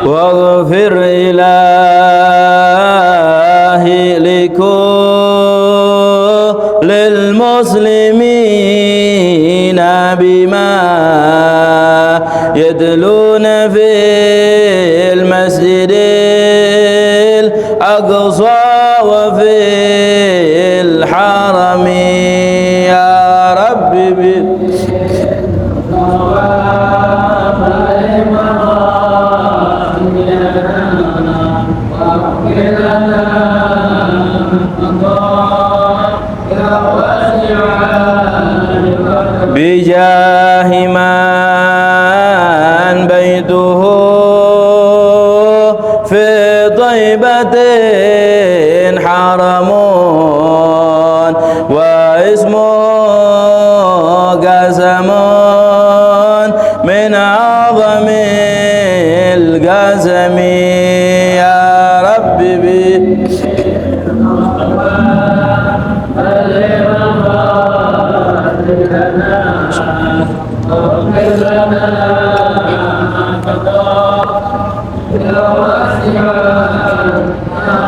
واغفر إلهي لكل المسلمين بما يدلون في المسجد الأقصى وفي الحرم يا رب بجاه من بيته في طيبة حرم واسمه قسم من أعظم القسم يا رب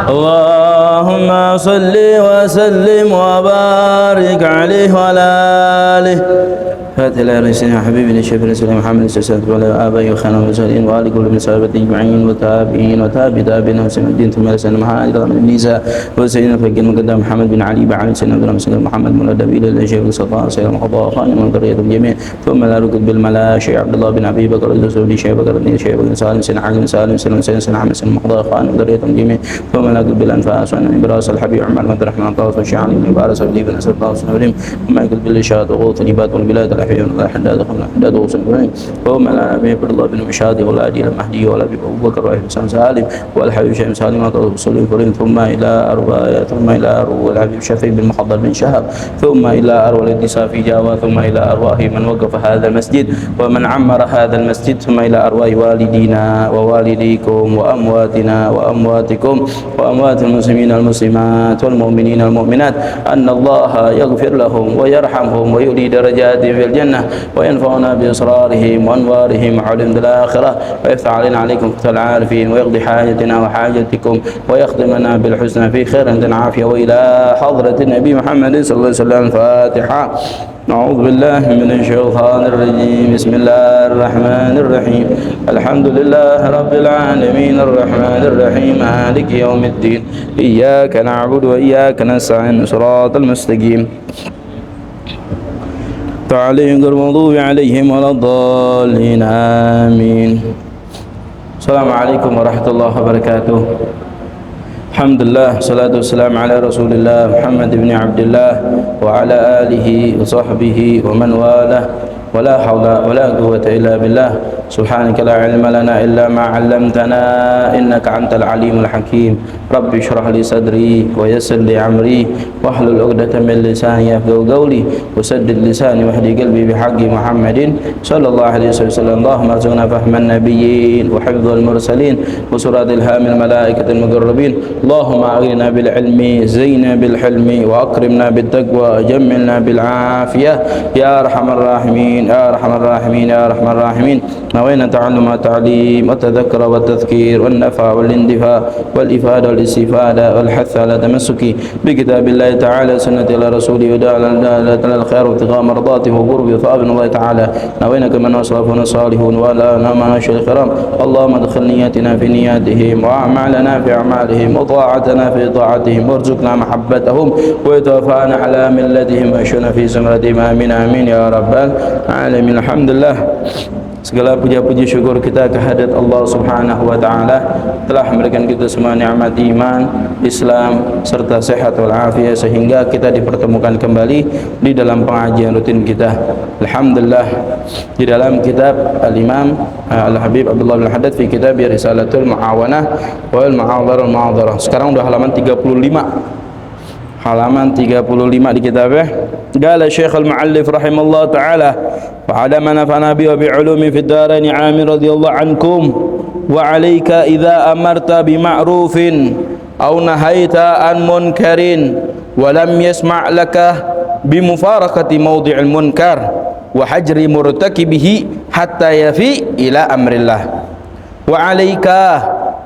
اللهم صل وسلم وبارك عليه وعلى آله فاتح إلى رسولنا حبيبنا الشيخ رسول محمد صلى الله عليه وسلم وعلى آبائه وخانه وسائلين وآل كل من صحابته أجمعين وتابعين وتابعين وسلم الدين ثم رسول محمد من النساء وسيدنا فقيه المقدم محمد بن علي بعلي سيدنا عبد الله محمد من النبي إلى الشيخ السلطان سيدنا القضاء خان من ذرية الجميع ثم لا ركض بالملا شيخ عبد الله بن أبي بكر الرسول شيخ بكر بن شيخ بن سالم سيدنا علي بن سالم سيدنا محمد سيدنا القضاء خان من ذرية الجميع ثم لا ركض بالأنفاس وأن إبراس الحبيب عمر بن الرحمن طاووس والشيخ علي بن بارس بن أسد طاووس بن وما يقول بالإشهاد وغوث نبات والبلاد الأحياء والأحداث الحداد وسلم وما لا نبي عبد الله بن مشهاد ولا أدي المهدي ولا أبي بكر ولا حسن سالم والحبيب شيخ سالم وصلي الكريم ثم إلى أروى الحبيب شفيع بن محضر بن شهاب ثم إلى أروى النساء في جاوة ثم إلى أرواح من وقف هذا المسجد ومن عمر هذا المسجد ثم إلى أرواح والدينا ووالديكم وأمواتنا وأمواتكم وأموات المسلمين المسلمات والمؤمنين المؤمنات أن الله يغفر لهم ويرحمهم ويؤلي درجاتهم في الجنة وينفعنا بإصرارهم وأنوارهم وعلم الآخرة ويفتح علينا عليكم فتح العارفين ويقضي حاجتنا وحاجتكم ويختمنا بالحسنى في خير عند العافية وإلى حضرة النبي محمد صلى الله عليه وسلم. الفاتحة. أعوذ بالله من الشيطان الرجيم. بسم الله الرحمن الرحيم. الحمد لله رب العالمين الرحمن الرحيم مالك يوم الدين إياك نعبد وإياك نستعين صراط المستقيم عليهم غير المغضوب عليهم ولا الضالين آمين. السلام عليكم ورحمة الله وبركاته. الحمد لله والصلاة والسلام على رسول الله محمد بن عبد الله وعلى آله وصحبه ومن والاه ولا حول ولا قوة إلا بالله. سبحانك لا علم لنا إلا ما علمتنا إنك أنت العليم الحكيم. رب اشرح لي صدري ويسر لي أمري واحلل عقدة من لساني يفقهوا قولي وسدد لساني واهدي قلبي بحق محمد صلى الله عليه وسلم. اللهم ارزقنا فهم النبيين وحفظ المرسلين وسراد إلهام الملائكة المقربين. اللهم أغننا بالعلم زينا بالحلم وأكرمنا بالتقوى جملنا بالعافية يا أرحم الراحمين يا أرحم الراحمين يا أرحم الراحمين. نوينا تعلم التعليم والتذكر والتذكير والنفع والاندفاع والإفادة والاستفادة والحث على تمسك بكتاب الله تعالى سنة إلى رسوله ودعا على الخير وابتغاء مرضاته وقرب ثواب الله تعالى. نوينا كما أسلافنا الصالحون ولا نماشي الكرام. اللهم ادخل نياتنا في نياتهم وأعمالنا في أعمالهم وطاعتنا في طاعتهم وارزقنا محبتهم ويتوفانا على ملتهم واشفنا في زمرتهم. آمين آمين يا رب العالمين. الحمد لله. Segala puja-puji syukur kita kehadirat Allah Subhanahu wa taala telah memberikan kita semua nikmat iman, Islam serta sehat wal afiyah sehingga kita dipertemukan kembali di dalam pengajian rutin kita. Alhamdulillah di dalam kitab Al-Imam Al-Habib Abdullah bin Haddad fi kitab Risalatul Muawanah wal Mu'adharah. Sekarang udah halaman 35. Halaman 35 di kitabnya. Qala Syekh Al-Mu'allif rahimallahu taala wa 'ala man nafa'ana bi ulumi fid darain amin radhiyallahu ankum wa 'alaika idza amarta bima'rufin aw nahaita an munkarin wa lam yasma' laka bimufarakati mawdi'il munkar wa hajri murtakibihi hatta yafi ila amrillah wa 'alaika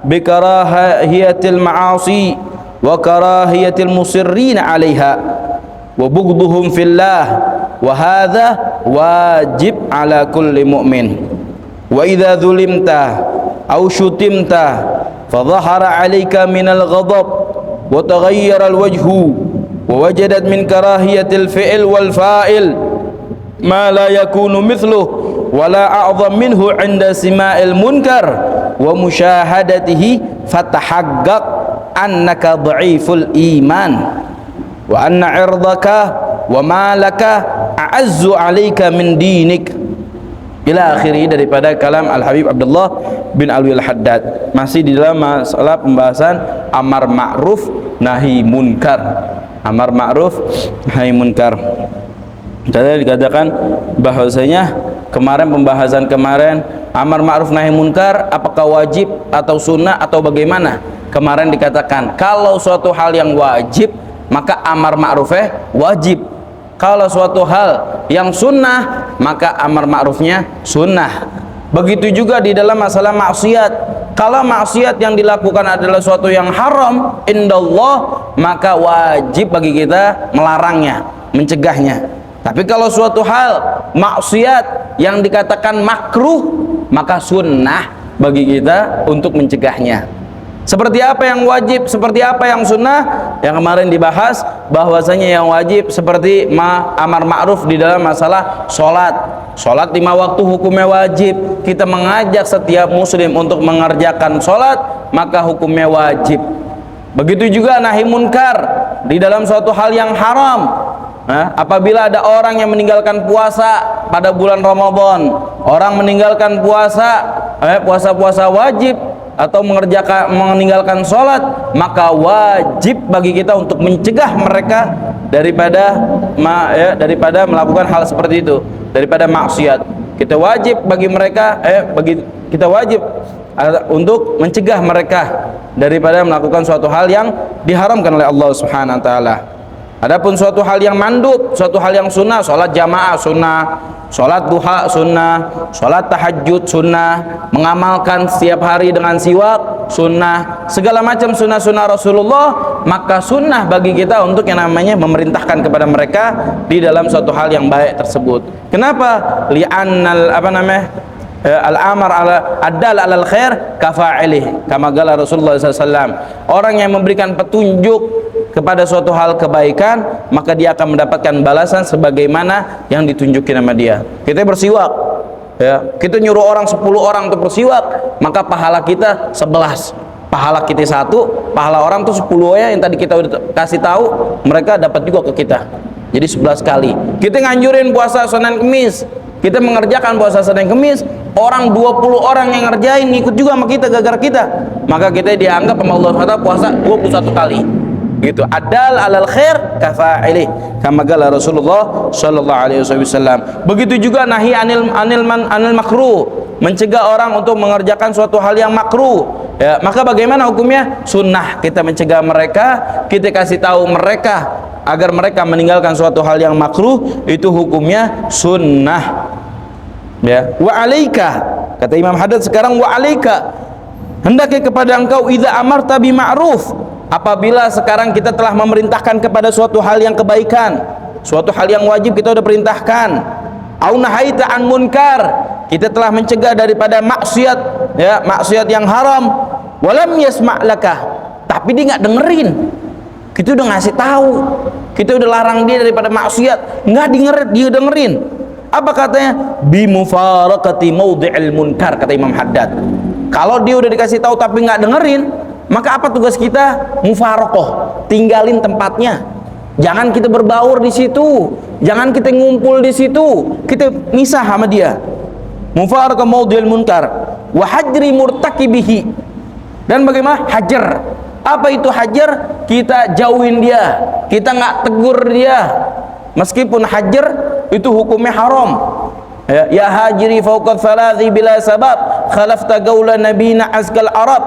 bikarahiyatil ma'asi wa karahiyatil musirrin 'alaiha wa bughdhuhum fillah wa hadha wajib ala kulli mu'min wa idza dhulimta aw syutimta fa dhahara 'alaika minal ghadab wa taghayyara al wajhu wa wajadat min karahiyatil fi'l wal fa'il ma la yakunu mithluhu wa la a'zam minhu 'inda sima'il munkar wa musyahadatihi fatahaqqaq annaka dha'iful iman wa anna 'irdaka wa malaka a'azzu 'alaika min dinik ila akhiri, daripada kalam Al-Habib Abdullah bin Alwi Al-Haddad. Masih di dalam masalah pembahasan amar ma'ruf nahi munkar. Amar ma'ruf nahi munkar. Jadi dikatakan bahwasanya kemarin pembahasan kemarin amar ma'ruf nahi munkar apakah wajib atau sunnah atau bagaimana? Kemarin dikatakan kalau suatu hal yang wajib maka amar ma'rufnya wajib. Kalau suatu hal yang sunnah maka amar ma'rufnya sunnah. Begitu juga di dalam masalah maksiat. Kalau maksiat yang dilakukan adalah suatu yang haram indallah maka wajib bagi kita melarangnya, mencegahnya. Tapi kalau suatu hal maksiat yang dikatakan makruh maka sunnah bagi kita untuk mencegahnya. Seperti apa yang wajib, seperti apa yang sunnah, yang kemarin dibahas bahwasanya yang wajib seperti amar ma'ruf di dalam masalah sholat. Sholat 5 waktu hukumnya wajib. Kita mengajak setiap muslim untuk mengerjakan sholat maka hukumnya wajib. Begitu juga nahi munkar di dalam suatu hal yang haram. Apabila ada orang yang meninggalkan puasa pada bulan Ramadan, orang meninggalkan puasa wajib atau meninggalkan sholat, maka wajib bagi kita untuk mencegah mereka daripada melakukan hal seperti itu, daripada maksiat. Kita wajib bagi mereka kita wajib untuk mencegah mereka daripada melakukan suatu hal yang diharamkan oleh Allah Subhanahu wa taala. Adapun suatu hal yang mandub, suatu hal yang sunnah, sholat jamaah sunnah, sholat duha sunnah, sholat tahajud sunnah, mengamalkan setiap hari dengan siwak sunnah, segala macam sunnah-sunnah Rasulullah, maka sunnah bagi kita untuk yang namanya memerintahkan kepada mereka di dalam suatu hal yang baik tersebut. Kenapa? Li'annal al-amar ad-dal alal khair kafa'ilih, kama qala Rasulullah SAW. Orang yang memberikan petunjuk kepada suatu hal kebaikan maka dia akan mendapatkan balasan sebagaimana yang ditunjukin sama dia. Kita bersiwak, ya, kita nyuruh orang 10 orang untuk bersiwak, maka pahala kita 11, pahala kita 1, pahala orang tuh 10 ya, yang tadi kita udah kasih tahu mereka dapat juga ke kita, jadi 11 kali. Kita nganjurin puasa Senin Kemis, kita mengerjakan puasa Senin Kemis, orang 20 orang yang ngerjain ngikut juga sama kita gara-gara kita, maka kita dianggap sama Allah SWT puasa 21 kali gitu. Adal alal khair kafa'ilih, kama qala Rasulullah sallallahu alaihi wasallam. Begitu juga nahi anil makruh, mencegah orang untuk mengerjakan suatu hal yang makruh, ya, maka bagaimana hukumnya? Sunnah. Kita mencegah mereka, kita kasih tahu mereka agar mereka meninggalkan suatu hal yang makruh, itu hukumnya sunnah, ya. Wa alaika, kata Imam Haddad sekarang, wa alaika, hendaknya kepada engkau idza amarta bi ma'ruf, apabila sekarang kita telah memerintahkan kepada suatu hal yang kebaikan, suatu hal yang wajib kita sudah perintahkan, au nahaita an munkar, kita telah mencegah daripada maksiat, ya, maksiat yang haram, walam yasma' laka, tapi dia nggak dengerin. Kita udah ngasih tahu, kita udah larang dia daripada maksiat, nggak dia dengerin. Apa katanya? Bi mufarakati mawdi'il munkar, kata Imam Haddad. Kalau dia udah dikasih tahu tapi nggak dengerin, maka apa tugas kita? Mufarokoh, tinggalin tempatnya. Jangan kita berbaur di situ, jangan kita ngumpul di situ, kita misah sama dia. Mufarokoh mawdi'il munkar, wa hajri murtakibihi. Dan bagaimana? Hajar. Apa itu hajar? Kita jauhin dia, kita nggak tegur dia. Meskipun hajar itu hukumnya haram, Ya hajiri fawqa thalathi bila sabab khalafta gaula nabina azkal arab.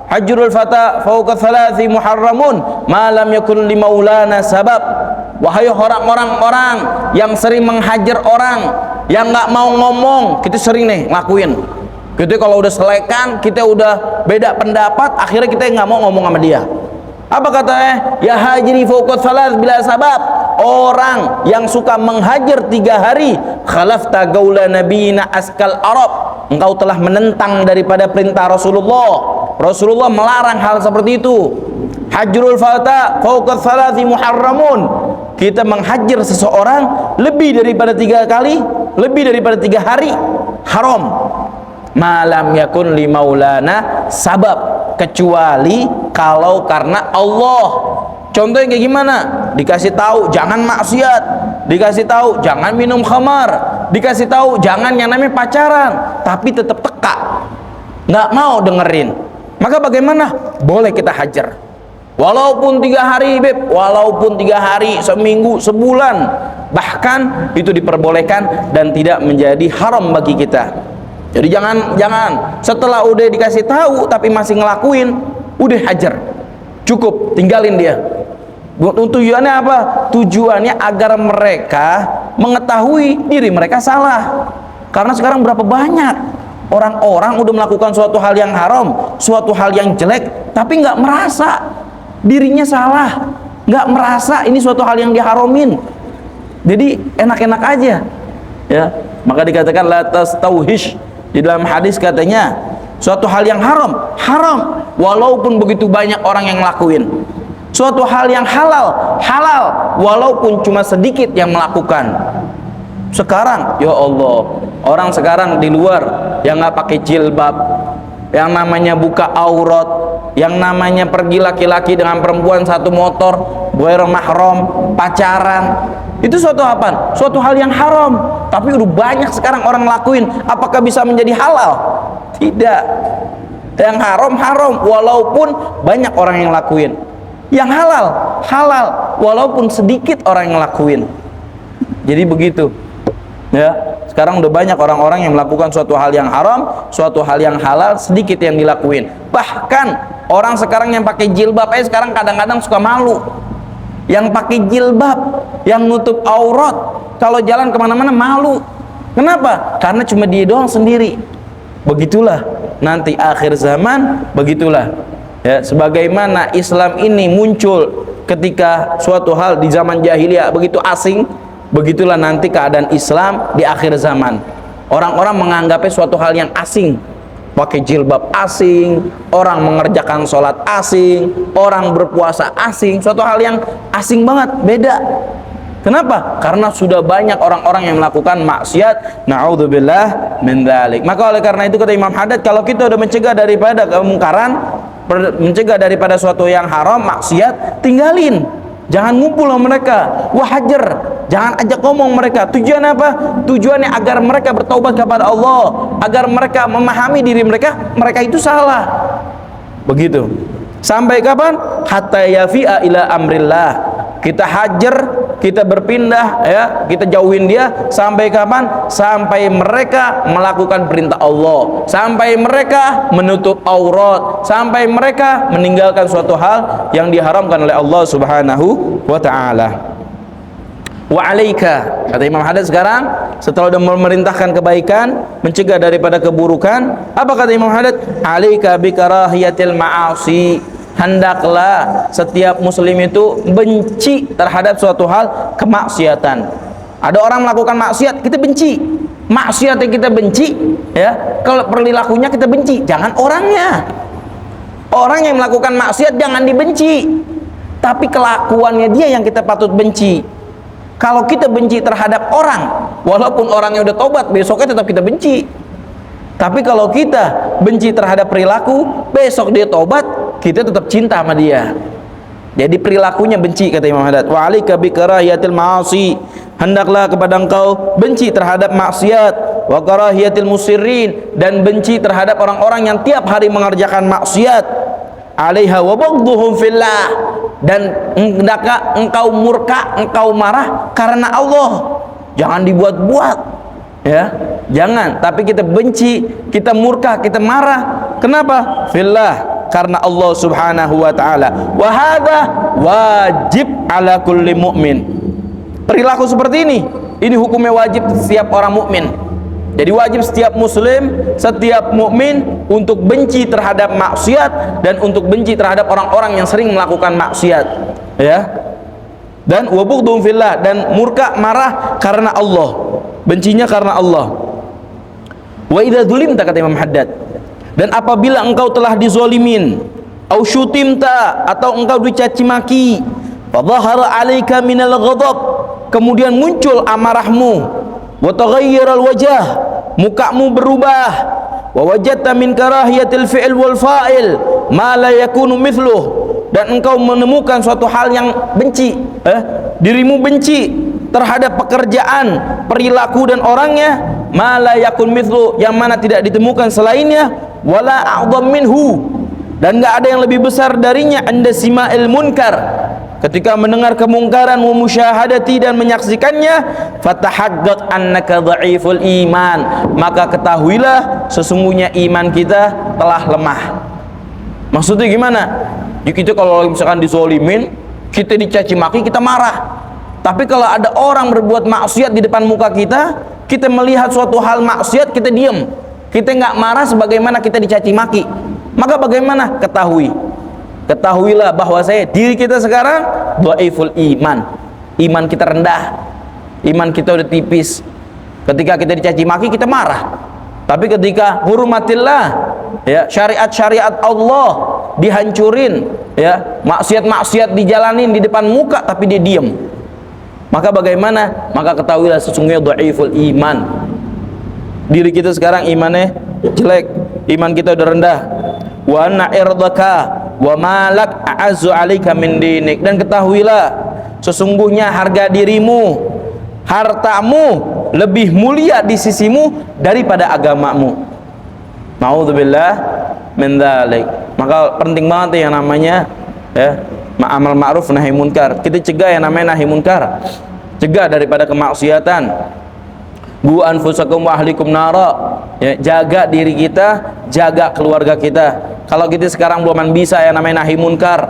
Hajrul fata fawqa thalathi muharramun ma lam yakun li maulana sabab. Wahai orang-orang yang sering menghajar orang, yang nggak mau ngomong, kita sering nih ngelakuin. Kita kalau udah selekan, kita udah beda pendapat, akhirnya kita nggak mau ngomong sama dia. Apa katanya? Ya hajri fawqa thalath bila sabab. Orang yang suka menghajar 3 hari, khalafta gaula nabiyina askal arab. Engkau telah menentang daripada perintah Rasulullah. Rasulullah melarang hal seperti itu. Hajrul fata fawqa thalathi muharramun. Kita menghajar seseorang lebih daripada 3 kali, lebih daripada 3 hari, haram. Malam yakun li maulana sabab, kecuali kalau karena Allah. Contohnya kayak gimana? Dikasih tahu jangan maksiat, dikasih tahu jangan minum khamar, dikasih tahu jangan yang namanya pacaran, tapi tetap teka, nggak mau dengerin. Maka bagaimana? Boleh kita hajar. Walaupun 3 hari, beb, walaupun 3 hari, seminggu, sebulan, bahkan itu diperbolehkan dan tidak menjadi haram bagi kita. Jadi jangan setelah udah dikasih tahu tapi masih ngelakuin, udah hajar. Cukup, tinggalin dia. Tujuannya apa? Tujuannya agar mereka mengetahui diri mereka salah. Karena sekarang berapa banyak orang-orang udah melakukan suatu hal yang haram, suatu hal yang jelek, tapi nggak merasa dirinya salah, nggak merasa ini suatu hal yang diharomin. Jadi enak-enak aja, ya. Maka dikatakan la tastauhish. Di dalam hadis katanya suatu hal yang haram walaupun begitu banyak orang yang ngelakuin. Suatu hal yang halal walaupun cuma sedikit yang melakukan. Sekarang ya Allah, orang sekarang di luar yang nggak pakai jilbab, yang namanya buka aurat, yang namanya pergi laki-laki dengan perempuan satu motor, ghairu mahram, pacaran, itu suatu apa? Suatu hal yang haram. Tapi udah banyak sekarang orang ngelakuin. Apakah bisa menjadi halal? Tidak. Yang haram walaupun banyak orang yang ngelakuin. Yang halal walaupun sedikit orang yang ngelakuin. Jadi begitu, ya. Sekarang udah banyak orang-orang yang melakukan suatu hal yang haram, suatu hal yang halal, sedikit yang dilakuin. Bahkan orang sekarang yang pakai jilbab sekarang kadang-kadang suka malu. Yang pakai jilbab, yang nutup aurat, kalau jalan kemana-mana malu. Kenapa? Karena cuma dia doang sendiri. Begitulah nanti akhir zaman, begitulah. Ya, sebagaimana Islam ini muncul ketika suatu hal di zaman jahiliyah begitu asing, begitulah nanti keadaan Islam di akhir zaman. Orang-orang menganggapnya suatu hal yang asing. Pakai jilbab asing, orang mengerjakan sholat asing, orang berpuasa asing, suatu hal yang asing banget, beda. Kenapa? Karena sudah banyak orang-orang yang melakukan maksiat. Na'udzubillah min dzalik. Maka oleh karena itu kata Imam Haddad, kalau kita udah mencegah daripada kemungkaran, mencegah daripada suatu yang haram, maksiat, tinggalin. Jangan ngumpul sama mereka, wahajar, jangan ajak ngomong mereka. Tujuan apa? Tujuannya agar mereka bertaubat kepada Allah, agar mereka memahami diri mereka itu salah. Begitu. Sampai kapan? Hatta yafi'a ila amrillah. Kita hajar, kita berpindah, ya, kita jauhin dia. Sampai kapan? Sampai mereka melakukan perintah Allah, sampai mereka menutup aurat, sampai mereka meninggalkan suatu hal yang diharamkan oleh Allah Subhanahu wa ta'ala. Wa alaika, kata Imam Haddad sekarang setelah sudah memerintahkan kebaikan, mencegah daripada keburukan, apa kata Imam Haddad? Alaika bikarahiyatil ma'asi. Hendaklah setiap muslim itu benci terhadap suatu hal kemaksiatan. Ada orang melakukan maksiat, kita benci. Maksiat yang kita benci, ya. Kalau perilakunya kita benci, jangan orangnya. Orang yang melakukan maksiat jangan dibenci, tapi kelakuannya dia yang kita patut benci. Kalau kita benci terhadap orang, walaupun orangnya udah tobat, besoknya tetap kita benci. Tapi kalau kita benci terhadap perilaku, besok dia tobat, kita tetap cinta sama dia. Jadi perilakunya benci, kata Imam Haddad. Wa alika bi karahiyatil ma'asi. Hendaklah kepada engkau benci terhadap maksiat, wa karahiyatil musirrin, dan benci terhadap orang-orang yang tiap hari mengerjakan maksiat. Alaiha wa baghdhuhum fillah, dan hendaklah engkau murka, engkau marah karena Allah. Jangan dibuat-buat. Ya, jangan. Tapi kita benci, kita murka, kita marah. Kenapa? Fillah, karena Allah Subhanahu wa taala. Wa hadza wajib ala kulli mu'min. Perilaku seperti ini hukumnya wajib setiap orang mukmin. Jadi wajib setiap muslim, setiap mukmin untuk benci terhadap maksiat dan untuk benci terhadap orang-orang yang sering melakukan maksiat. Ya. Dan wabughdhum fillah, dan murka, marah karena Allah. Bencinya karena Allah. Wa idza dzulimta, kata Imam Haddad, dan apabila engkau telah dizolimin, au syutimta, atau engkau dicaci maki, fa dhahara 'alaika minal ghadab, kemudian muncul amarahmu, wa taghayyaral wajah, mukamu berubah, wa wajadta min karahiyatil fi'l wal fa'il ma la yakunu mithluh, dan engkau menemukan suatu hal yang benci, dirimu benci terhadap pekerjaan, perilaku dan orangnya, ma la yakun mithlu, yang mana tidak ditemukan selainnya, wala a'dham minhu, dan enggak ada yang lebih besar darinya, anda sima'il munkar, ketika mendengar kemungkaran, wa musyahadati, dan menyaksikannya, fatahaqqaq annaka dha'iful iman, maka ketahuilah sesungguhnya iman kita telah lemah. Maksudnya gimana? Kita kalau misalkan dizolimin, kita dicaci maki, kita marah. Tapi kalau ada orang berbuat maksiat di depan muka kita, kita melihat suatu hal maksiat, kita diam, kita nggak marah sebagaimana kita dicaci maki, maka bagaimana? Ketahuilah bahwa diri kita sekarang dhaiful iman, iman kita rendah, iman kita udah tipis. Ketika kita dicaci maki, kita marah. Tapi ketika hurumatillah, ya, syariat-syariat Allah dihancurin, ya, maksiat-maksiat dijalanin di depan muka, tapi dia diam, maka bagaimana? Maka ketahuilah sesungguhnya dhaiful iman. Diri kita sekarang imannya jelek, iman kita udah rendah. Wa anna irdaka wa malak a'azzu 'alaika min dinik, dan ketahuilah sesungguhnya harga dirimu, hartamu lebih mulia di sisimu daripada agamamu. Nauzubillah min dzalik. Maka penting banget yang namanya, ya, amal ma'ruf nahi munkar. Kita cegah yang namanya nahi munkar, cegah daripada kemaksiatan. Bu anfusakum wa ahlikum nara, ya, jaga diri kita, jaga keluarga kita. Kalau kita sekarang belum bisa yang namanya nahi munkar,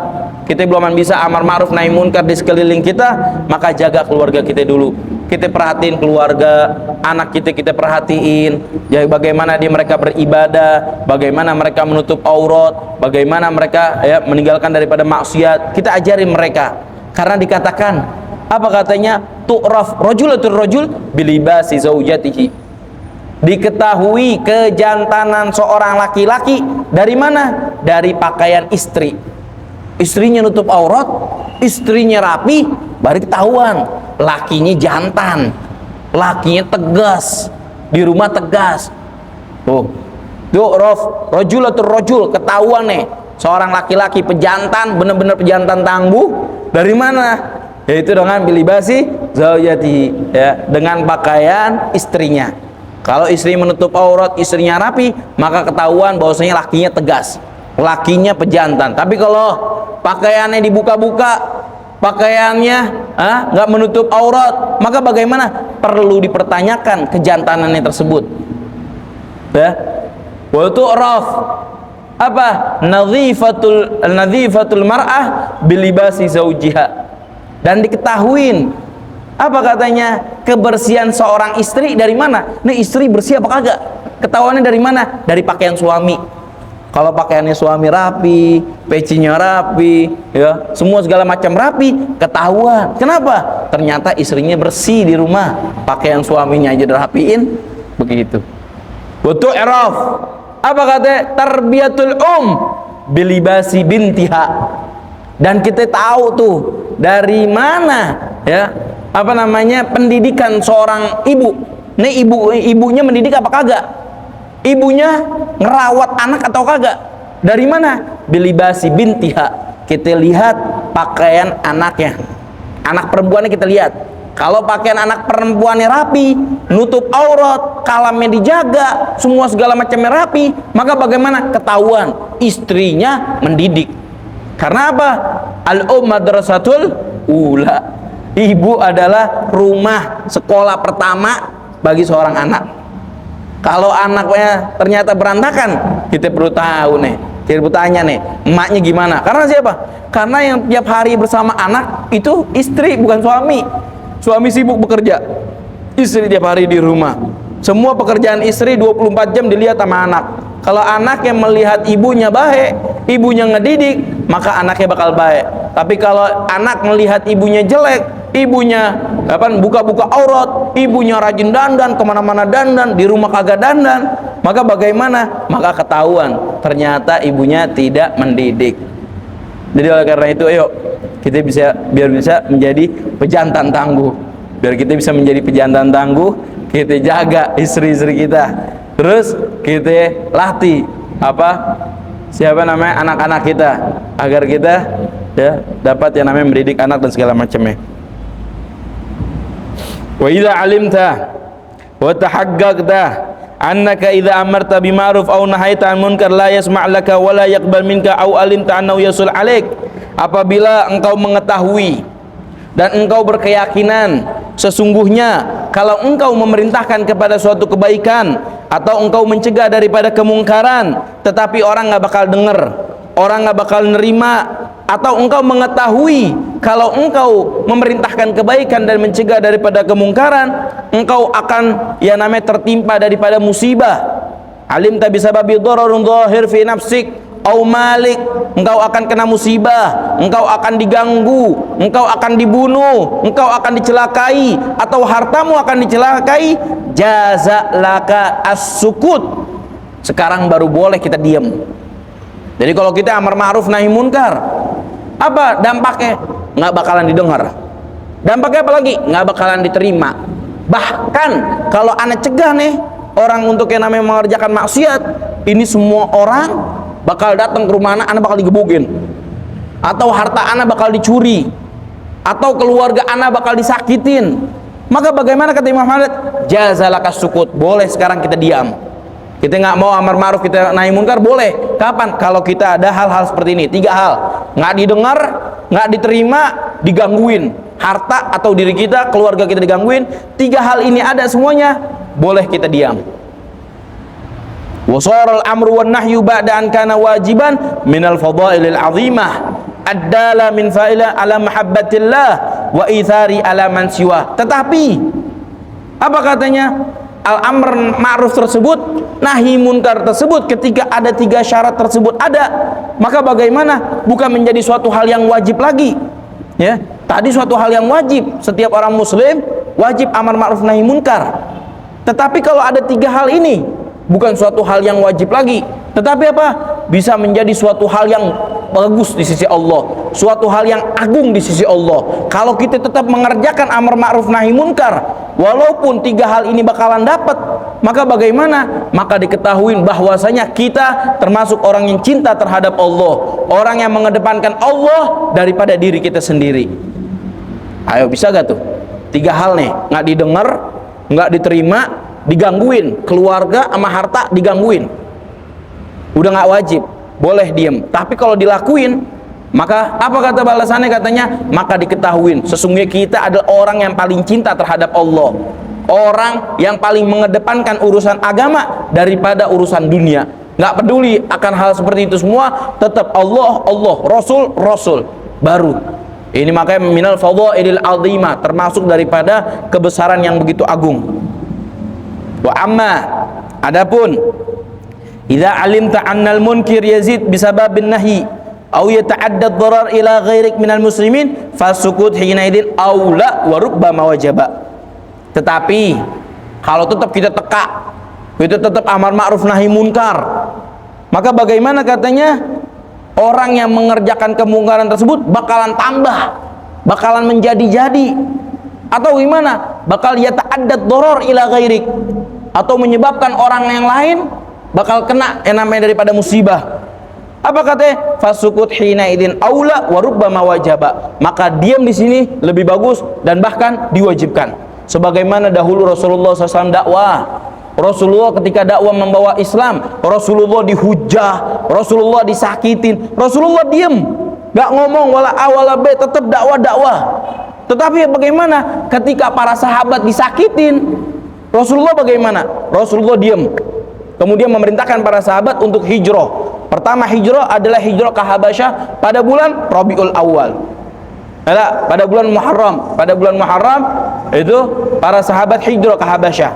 kita belum bisa amar ma'ruf nahi munkar di sekeliling kita, maka jaga keluarga kita dulu. Kita perhatiin keluarga, anak kita perhatiin, ya, bagaimana mereka beribadah, bagaimana mereka menutup aurat, bagaimana mereka, ya, meninggalkan daripada maksiat. Kita ajarin mereka, karena dikatakan, apa katanya, tu'raf rajulatul rajul bilibasi zaujatihi, diketahui kejantanan seorang laki-laki dari mana? Dari pakaian istri. Istrinya nutup aurat, istrinya rapi, baru ketahuan lakinya jantan, lakinya tegas, di rumah tegas. Tu'raf rajulatul rajul, ketahuan nih seorang laki-laki pejantan, benar-benar pejantan tangguh. Dari mana? Yaitu dengan bilibasi zaujati, ya, dengan pakaian istrinya. Kalau istri menutup aurat, istrinya rapi, maka ketahuan bahwasanya lakinya tegas, lakinya pejantan. Tapi kalau pakaiannya dibuka-buka, pakaiannya nggak menutup aurat, maka bagaimana? Perlu dipertanyakan kejantanannya tersebut. Ya, wa tu'raf apa? Nadhifatul mar'ah bilibasi zaujiha, dan diketahuin apa katanya, kebersihan seorang istri dari mana? Nih istri bersih apa kagak? Ketahuannya dari mana? Dari pakaian suami. Kalau pakaiannya suami rapi, pecinya rapi, ya, semua segala macam rapi, ketahuan. Kenapa? Ternyata istrinya bersih di rumah, pakaian suaminya aja dirapiin, begitu. Butuh i'raf. Apa katanya? Tarbiyatul bilibasi bintiha. Dan kita tahu tuh dari mana, ya, apa namanya, pendidikan seorang ibu. Nih ibunya mendidik apa kagak? Ibunya ngerawat anak atau kagak? Dari mana? Bilibasi bintiha. Kita lihat pakaian anaknya, anak perempuannya kita lihat. Kalau pakaian anak perempuannya rapi, nutup aurat, kalamnya dijaga, semua segala macamnya rapi, maka bagaimana? Ketahuan istrinya mendidik. Karena apa? Madrasatul ula. Ibu adalah rumah sekolah pertama bagi seorang anak. Kalau anaknya ternyata berantakan, kita perlu tahu nih, kita perlu tanya nih, emaknya gimana? Karena siapa? Karena yang tiap hari bersama anak itu istri, bukan suami. Suami sibuk bekerja, istri tiap hari di rumah. Semua pekerjaan istri 24 jam dilihat sama anak. Kalau anak yang melihat ibunya baik, ibunya ngedidik, maka anaknya bakal baik. Tapi kalau anak melihat ibunya jelek, ibunya buka-buka aurat, ibunya rajin dandan, kemana-mana dandan, di rumah kagak dandan, maka bagaimana? Maka ketahuan ternyata ibunya tidak mendidik. Jadi oleh karena itu, ayo kita biar bisa menjadi pejantan tangguh. Biar kita bisa menjadi pejantan tangguh, kita jaga istri-istri kita. Terus kita latih anak-anak kita agar kita dapat yang namanya mendidik anak dan segala macamnya. Wa idza 'alimta wa tahaqqaqta annaka idza amarta bima'ruf aw nahaita 'an munkar la yasma' laka wa la yaqbal minka aw alimta annahu yasul 'alaik. Apabila engkau mengetahui dan engkau berkeyakinan sesungguhnya kalau engkau memerintahkan kepada suatu kebaikan atau engkau mencegah daripada kemungkaran tetapi orang nggak bakal dengar, orang nggak bakal nerima, atau engkau mengetahui kalau engkau memerintahkan kebaikan dan mencegah daripada kemungkaran, engkau akan namanya tertimpa daripada musibah. Alim tak bisa babi dhararun dhahir fi nafsik au malik, engkau akan kena musibah, engkau akan diganggu, engkau akan dibunuh, engkau akan dicelakai, atau hartamu akan dicelakai, jaza laka as-sukut. Sekarang baru boleh kita diam. Jadi kalau kita amar ma'ruf nahi munkar, apa dampaknya? Nggak bakalan didengar. Dampaknya apa lagi? Nggak bakalan diterima. Bahkan kalau anak cegah nih orang untuk yang namanya mengerjakan maksiat, ini semua orang bakal datang ke rumah anak bakal digebukin, atau harta anak bakal dicuri, atau keluarga anak bakal disakitin. Maka bagaimana kata Imam Ahmad? Jazalakas sukut. Boleh sekarang kita diam. Kita nggak mau amar ma'ruf, kita nahi munkar, boleh. Kapan? Kalau kita ada hal-hal seperti ini. 3 hal: nggak didengar, nggak diterima, digangguin. Harta atau diri kita, keluarga kita digangguin. 3 hal ini ada semuanya, boleh kita diam. Wasaral amru wan nahyu ba'da an kana wajiban minal fadailil azimah addala min fa'ila ala mahabbatillah wa ithari ala man siwa. Tetapi apa katanya? Al-amr ma'ruf tersebut, nahi munkar tersebut, ketika ada 3 syarat tersebut ada, maka bagaimana? Bukan menjadi suatu hal yang wajib lagi. Ya, tadi suatu hal yang wajib, setiap orang muslim wajib amar ma'ruf nahi munkar. Tetapi kalau ada 3 hal ini, bukan suatu hal yang wajib lagi, tetapi apa? Bisa menjadi suatu hal yang bagus di sisi Allah, suatu hal yang agung di sisi Allah. Kalau kita tetap mengerjakan amar ma'ruf nahi munkar, walaupun 3 hal ini bakalan dapat, maka bagaimana? Maka diketahui bahwasanya kita termasuk orang yang cinta terhadap Allah, orang yang mengedepankan Allah daripada diri kita sendiri. Ayo, bisa gak tuh? 3 hal nih, nggak didengar, nggak diterima, digangguin, keluarga sama harta digangguin. Udah nggak wajib, boleh diem. Tapi kalau dilakuin, maka apa kata balasannya? Katanya, maka diketahuin sesungguhnya kita adalah orang yang paling cinta terhadap Allah, orang yang paling mengedepankan urusan agama daripada urusan dunia. Nggak peduli akan hal seperti itu semua, tetap Allah, Allah, Rasul, Rasul. Baru ini makanya minal fadhailil azimah, termasuk daripada kebesaran yang begitu agung. Wa amma, adapun idza alimta annal munkir yazid bisababin nahi aw yata'adda ad-darar ila ghairik minal muslimin fasukut hina idin aula wa rubbama wajaba. Tetapi kalau tetap kita teka, kita tetap amar ma'ruf nahi munkar, maka bagaimana katanya? Orang yang mengerjakan kemungkaran tersebut bakalan tambah, bakalan menjadi-jadi, atau gimana? Bakal yata'adda ad-darar ila ghairik, atau menyebabkan orang yang lain bakal kena yang namanya daripada musibah. Apa katanya? Fasukut hina idin aula wa rubbama wajaba. Maka diam di sini lebih bagus dan bahkan diwajibkan. Sebagaimana dahulu Rasulullah SAW dakwah. Rasulullah ketika dakwah membawa Islam, Rasulullah dihujah, Rasulullah disakitin, Rasulullah diam, gak ngomong wala A wala B, tetap dakwah. Tetapi bagaimana ketika para sahabat disakitin, Rasulullah bagaimana? Rasulullah diam, kemudian memerintahkan para sahabat untuk hijrah. Pertama hijrah adalah hijrah ke Habasyah pada bulan Rabiul Awal. Pada bulan Muharram. Pada bulan Muharram itu para sahabat hijrah ke Habasyah.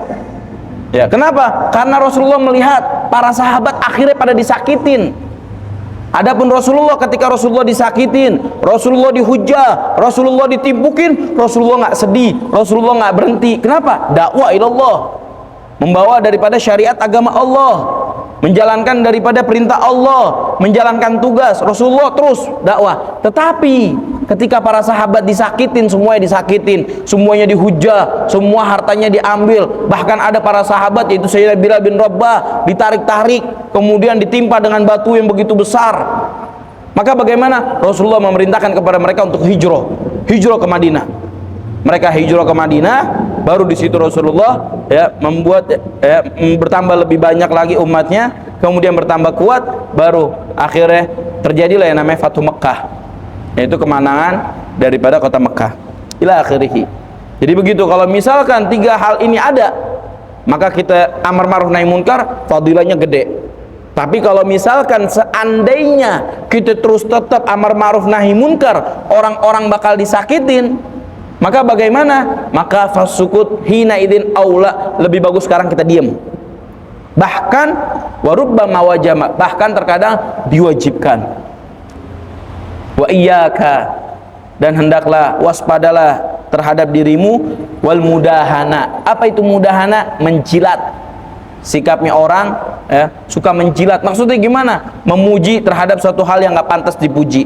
Ya, kenapa? Karena Rasulullah melihat para sahabat akhirnya pada disakitin. Adapun Rasulullah, ketika Rasulullah disakitin, Rasulullah dihujah, Rasulullah ditimpukin, Rasulullah nggak sedih, Rasulullah nggak berhenti. Kenapa? Dakwah ilallah, membawa daripada syariat agama Allah, menjalankan daripada perintah Allah, menjalankan tugas. Rasulullah terus dakwah. Tetapi ketika para sahabat disakitin, semuanya disakitin, semuanya dihujah, semua hartanya diambil, bahkan ada para sahabat yaitu Sayyidina Bilal bin Rabah ditarik-tarik, kemudian ditimpa dengan batu yang begitu besar. Maka bagaimana? Rasulullah memerintahkan kepada mereka untuk hijrah ke Madinah. Mereka hijrah ke Madinah, baru di situ Rasulullah membuat bertambah lebih banyak lagi umatnya, kemudian bertambah kuat, baru akhirnya terjadilah yang namanya Fathu Mekkah, yaitu kemenangan daripada kota Mekkah ila akhirih. Jadi begitu, kalau misalkan tiga hal ini ada, maka kita amar ma'ruf nahi munkar fadilahnya gede. Tapi kalau misalkan seandainya kita terus tetap amar ma'ruf nahi munkar, orang-orang bakal disakitin, maka bagaimana? Maka fasukut hina idin aula, lebih bagus sekarang kita diam. Bahkan warubbama wajama, bahkan terkadang diwajibkan. Wa iyyaka, dan hendaklah waspadalah terhadap dirimu wal mudahana. Apa itu mudahana? Menjilat. Sikapnya orang suka menjilat. Maksudnya gimana? Memuji terhadap suatu hal yang nggak pantas dipuji.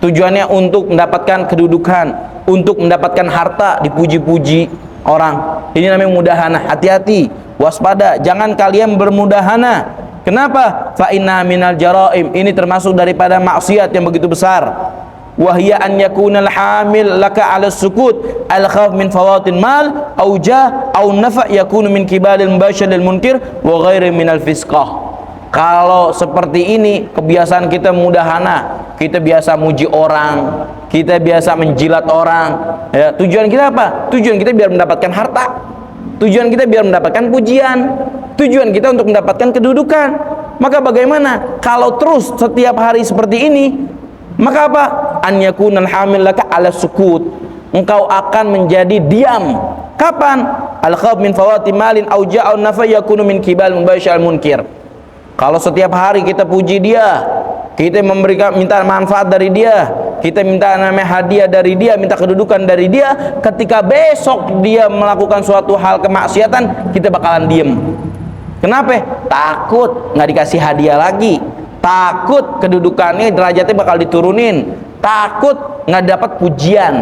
Tujuannya untuk mendapatkan kedudukan, untuk mendapatkan harta, dipuji-puji orang. Ini namanya mudahana. Hati-hati, waspada, jangan kalian bermudahana. Kenapa? Fa inna minal jaraim, ini termasuk daripada maksiat yang begitu besar. Wahya an yakunal hamil laka ala sukut al khawf min fawatin mal au jah au nafa yakunu min kibalil mubashir lil munkir wa ghairi minal fisqah. Kalau seperti ini kebiasaan kita mudahana, kita biasa muji orang, kita biasa menjilat orang, ya, tujuan kita apa? Tujuan kita biar mendapatkan harta, tujuan kita biar mendapatkan pujian, tujuan kita untuk mendapatkan kedudukan. Maka bagaimana kalau terus setiap hari seperti ini? Maka apa? An yakunal hamil laka ala sukut, engkau akan menjadi diam. Kapan? Al khawf min fawati malin au ja'u nafa yakunu min kibal mubashir munkir. Kalau setiap hari kita puji dia, kita memberikan, minta manfaat dari dia, kita minta namanya hadiah dari dia, minta kedudukan dari dia, ketika besok dia melakukan suatu hal kemaksiatan, kita bakalan diem. Kenapa? Takut nggak dikasih hadiah lagi, takut kedudukannya, derajatnya bakal diturunin, takut nggak dapat pujian.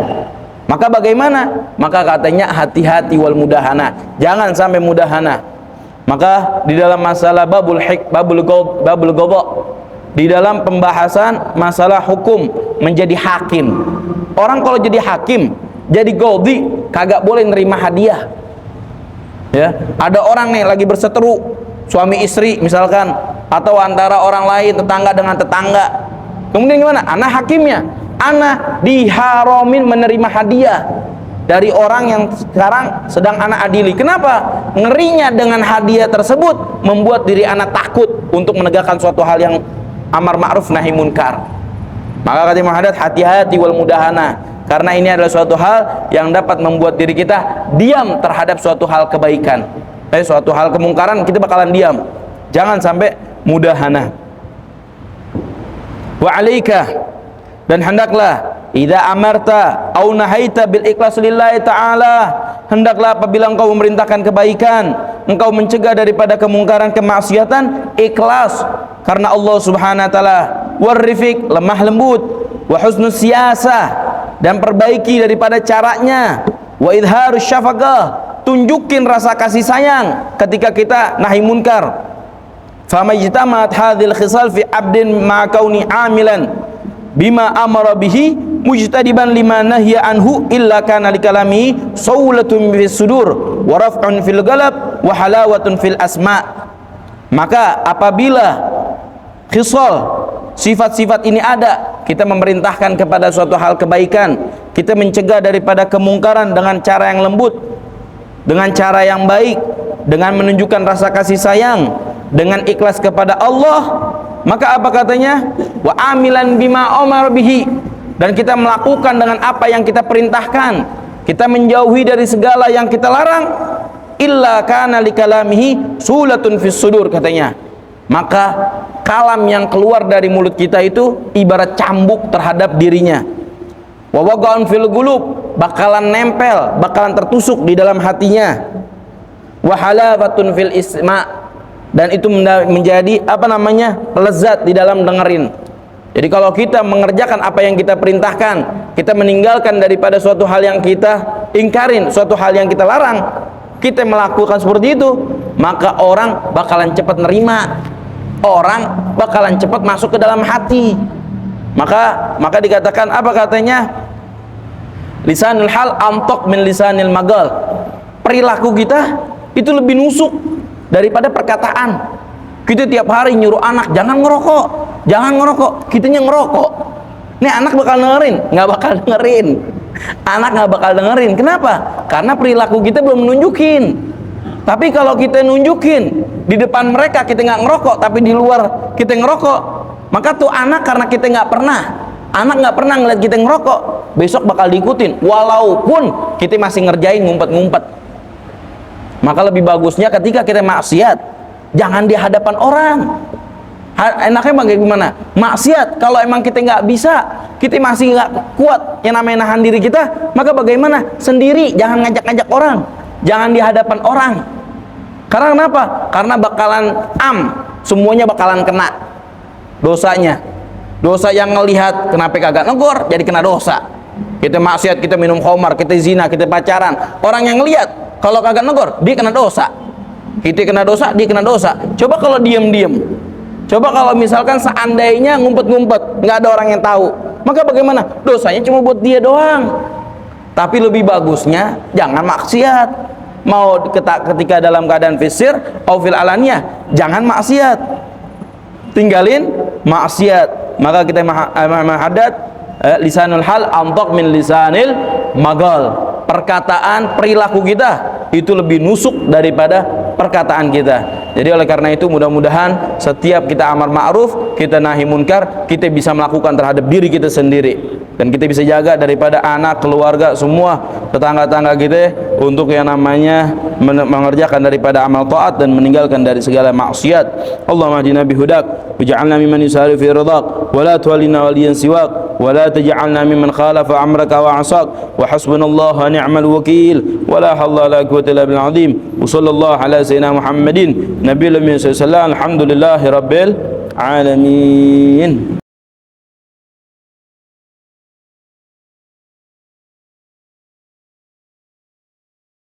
Maka bagaimana? Maka katanya hati-hati wal mudahana, jangan sampai mudahana. Maka di dalam masalah babul ghadha, di dalam pembahasan masalah hukum menjadi hakim, orang kalau jadi hakim, jadi qadhi, kagak boleh nerima hadiah. Ya, ada orang nih lagi berseteru, suami istri misalkan, atau antara orang lain, tetangga dengan tetangga. Kemudian gimana? Ana hakimnya, ana diharamin menerima hadiah dari orang yang sekarang sedang anak adili. Kenapa? Ngerinya dengan hadiah tersebut membuat diri anak takut untuk menegakkan suatu hal yang amar ma'ruf nahi munkar. Maka kata Imam Haddad, hati-hati wal mudahana, karena ini adalah suatu hal yang dapat membuat diri kita diam terhadap suatu hal kebaikan. Suatu hal kemungkaran kita bakalan diam. Jangan sampai mudahana. Wa alaika, dan hendaklah idza amarta au nahaita bil ikhlas lillahi ta'ala, hendaklah apabila engkau memerintahkan kebaikan, engkau mencegah daripada kemungkaran kemaksiatan, ikhlas karena Allah Subhanahu wa taala, warifik, lemah lembut, wa husnus siyasah, dan perbaiki daripada caranya, wa idharus syafaqah, tunjukin rasa kasih sayang ketika kita nahi munkar. Famajtamat hadhil khisal fi abdin ma kauni amilan bima amara bihi mujtadiban lima nahya anhu illa kana likalami sawlatun fis sudur wa raf'un fil galab wa halawatun fil asma. Maka apabila khisal, sifat-sifat ini ada, kita memerintahkan kepada suatu hal kebaikan, kita mencegah daripada kemungkaran dengan cara yang lembut, dengan cara yang baik, dengan menunjukkan rasa kasih sayang, dengan ikhlas kepada Allah. Maka apa katanya? Wa amilan bima amar bihi, dan kita melakukan dengan apa yang kita perintahkan, kita menjauhi dari segala yang kita larang. Illa kana likalamihi sulatun fis sudur, katanya. Maka kalam yang keluar dari mulut kita itu ibarat cambuk terhadap dirinya. Wa waqa'un fil qulub, bakalan nempel, bakalan tertusuk di dalam hatinya. Wa halafatun fil isma', dan itu menjadi lezat di dalam dengerin. Jadi kalau kita mengerjakan apa yang kita perintahkan, kita meninggalkan daripada suatu hal yang kita ingkarin, suatu hal yang kita larang, kita melakukan seperti itu, maka orang bakalan cepat nerima, orang bakalan cepat masuk ke dalam hati. Maka dikatakan apa katanya? Lisanul hal antok min lisanil magal. Perilaku kita itu lebih nusuk daripada perkataan. Kita tiap hari nyuruh anak jangan ngerokok, jangan ngerokok, kitanya ngerokok. Nih anak bakal dengerin? Nggak bakal dengerin. Anak nggak bakal dengerin. Kenapa? Karena perilaku kita belum menunjukin. Tapi kalau kita nunjukin di depan mereka kita nggak ngerokok, tapi di luar kita ngerokok, maka tuh anak, karena kita nggak pernah ngeliat kita ngerokok, besok bakal diikutin walaupun kita masih ngerjain ngumpet-ngumpet. Maka lebih bagusnya ketika kita maksiat, jangan di hadapan orang. Enaknya bagaimana? Maksiat kalau emang kita nggak bisa, kita masih nggak kuat yang namanya nahan diri kita, maka bagaimana? Sendiri, jangan ngajak-ngajak orang, jangan di hadapan orang. Karena kenapa? Karena bakalan semuanya bakalan kena dosanya. Dosa yang ngelihat, kenapa kagak negor, jadi kena dosa. Kita maksiat, kita minum khamar, kita zina, kita pacaran, orang yang ngelihat, kalau kagak negor, dia kena dosa. Kita kena dosa, dia kena dosa. Coba kalau diem-diem, coba kalau misalkan seandainya ngumpet-ngumpet, nggak ada orang yang tahu, maka bagaimana? Dosanya cuma buat dia doang. Tapi lebih bagusnya jangan maksiat. Mau ketika dalam keadaan fisir au fil alaniyah, jangan maksiat, tinggalin maksiat. Maka kita menghadat lisanul hal antok min lisanil magal. Perkataan, perilaku kita itu lebih nusuk daripada perkataan kita. Jadi oleh karena itu mudah-mudahan setiap kita amar ma'ruf, kita nahi munkar, kita bisa melakukan terhadap diri kita sendiri, dan kita bisa jaga daripada anak, keluarga, semua tetangga-tangga kita untuk yang namanya mengerjakan daripada amal taat dan meninggalkan dari segala maksiat. Allahumma hdina bihudak waj'alna mimman yusari fi ridaq wa la tuwallina waliyan siwak wa la taj'alna mimman khalafa amraka wa 'asak wa hasbunallahu wa ni'mal wakeel wa la hawla wa la quwwata illa billahil azim. Wa sallallahu ala sayyidina Muhammadin nabiyil ummi sallallahu alhamdulillahi rabbil alamin.